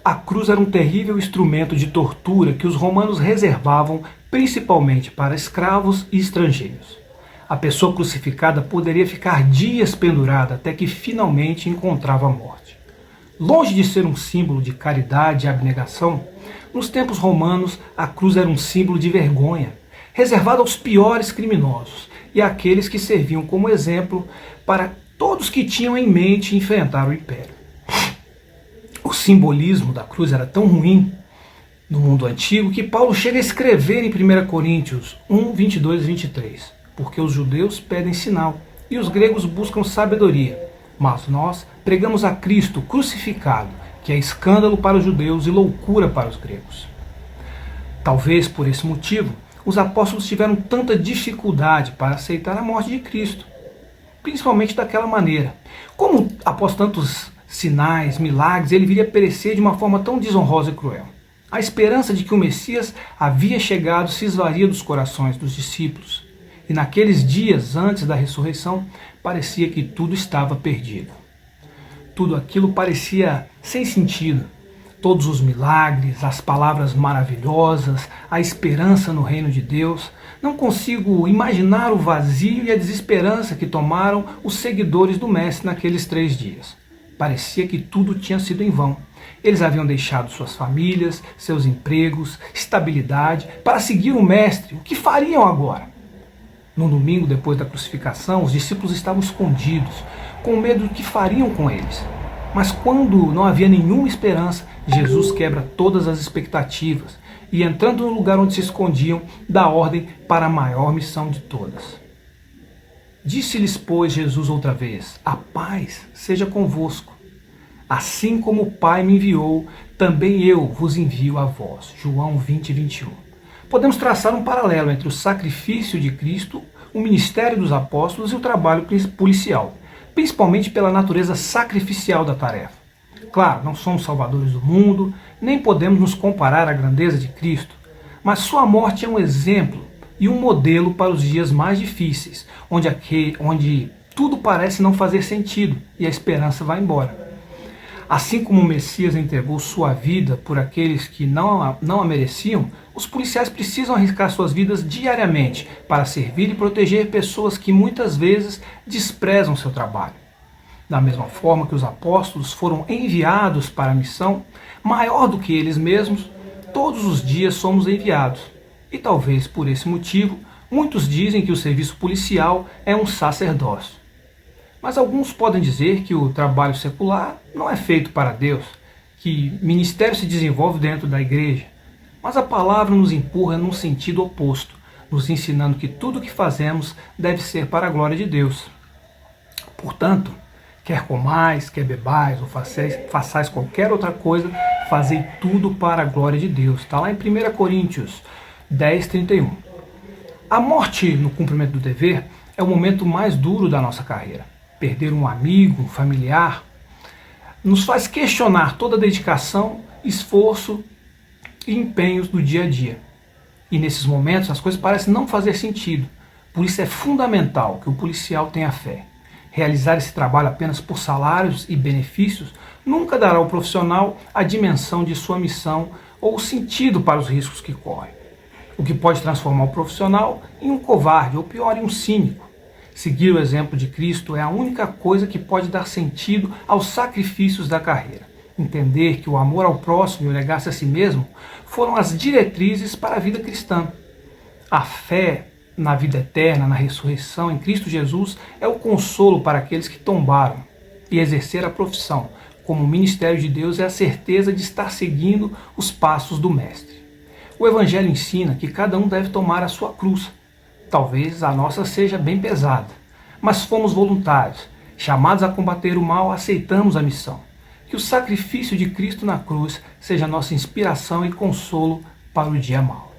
A cruz era um terrível instrumento de tortura que os romanos reservavam principalmente para escravos e estrangeiros. A pessoa crucificada poderia ficar dias pendurada até que finalmente encontrava a morte. Longe de ser um símbolo de caridade e abnegação, nos tempos romanos a cruz era um símbolo de vergonha, reservado aos piores criminosos e àqueles que serviam como exemplo para todos que tinham em mente enfrentar o império. O simbolismo da cruz era tão ruim no mundo antigo que Paulo chega a escrever em 1 Coríntios 1, 22 e 23, porque os judeus pedem sinal e os gregos buscam sabedoria, mas nós pregamos a Cristo crucificado, que é escândalo para os judeus e loucura para os gregos. Talvez por esse motivo, os apóstolos tiveram tanta dificuldade para aceitar a morte de Cristo, principalmente daquela maneira. Como após tantos sinais, milagres, ele viria a perecer de uma forma tão desonrosa e cruel. A esperança de que o Messias havia chegado se esvaía dos corações dos discípulos. E naqueles dias antes da ressurreição, parecia que tudo estava perdido. Tudo aquilo parecia sem sentido. Todos os milagres, as palavras maravilhosas, a esperança no reino de Deus. Não consigo imaginar o vazio e a desesperança que tomaram os seguidores do Mestre naqueles 3 dias. Parecia que tudo tinha sido em vão. Eles haviam deixado suas famílias, seus empregos, estabilidade, para seguir o Mestre. O que fariam agora? No domingo, depois da crucificação, os discípulos estavam escondidos, com medo do que fariam com eles. Mas quando não havia nenhuma esperança, Jesus quebra todas as expectativas e, entrando no lugar onde se escondiam, dá ordem para a maior missão de todas. Disse-lhes, pois, Jesus outra vez: a paz seja convosco. Assim como o Pai me enviou, também eu vos envio a vós. João 20, 21. Podemos traçar um paralelo entre o sacrifício de Cristo, o ministério dos apóstolos e o trabalho policial, principalmente pela natureza sacrificial da tarefa. Claro, não somos salvadores do mundo, nem podemos nos comparar à grandeza de Cristo, mas sua morte é um exemplo e um modelo para os dias mais difíceis, onde tudo parece não fazer sentido e a esperança vai embora. Assim como o Messias entregou sua vida por aqueles que não a mereciam, os policiais precisam arriscar suas vidas diariamente para servir e proteger pessoas que muitas vezes desprezam seu trabalho. Da mesma forma que os apóstolos foram enviados para a missão, maior do que eles mesmos, todos os dias somos enviados. E talvez por esse motivo, muitos dizem que o serviço policial é um sacerdócio. Mas alguns podem dizer que o trabalho secular não é feito para Deus, que ministério se desenvolve dentro da igreja. Mas a palavra nos empurra num sentido oposto, nos ensinando que tudo o que fazemos deve ser para a glória de Deus. Portanto, quer comais, quer bebais ou façais qualquer outra coisa, fazei tudo para a glória de Deus. Está lá em 1 Coríntios 10, 31. A morte no cumprimento do dever é o momento mais duro da nossa carreira. Perder um amigo, um familiar, nos faz questionar toda a dedicação, esforço e empenhos do dia a dia. E nesses momentos as coisas parecem não fazer sentido. Por isso é fundamental que o policial tenha fé. Realizar esse trabalho apenas por salários e benefícios nunca dará ao profissional a dimensão de sua missão ou o sentido para os riscos que corre. O que pode transformar o profissional em um covarde ou pior, em um cínico. Seguir o exemplo de Cristo é a única coisa que pode dar sentido aos sacrifícios da carreira. Entender que o amor ao próximo e o negar-se a si mesmo foram as diretrizes para a vida cristã. A fé na vida eterna, na ressurreição em Cristo Jesus é o consolo para aqueles que tombaram. E exercer a profissão como ministério de Deus é a certeza de estar seguindo os passos do Mestre. O Evangelho ensina que cada um deve tomar a sua cruz. Talvez a nossa seja bem pesada, mas fomos voluntários, chamados a combater o mal, aceitamos a missão. Que o sacrifício de Cristo na cruz seja nossa inspiração e consolo para o dia mau.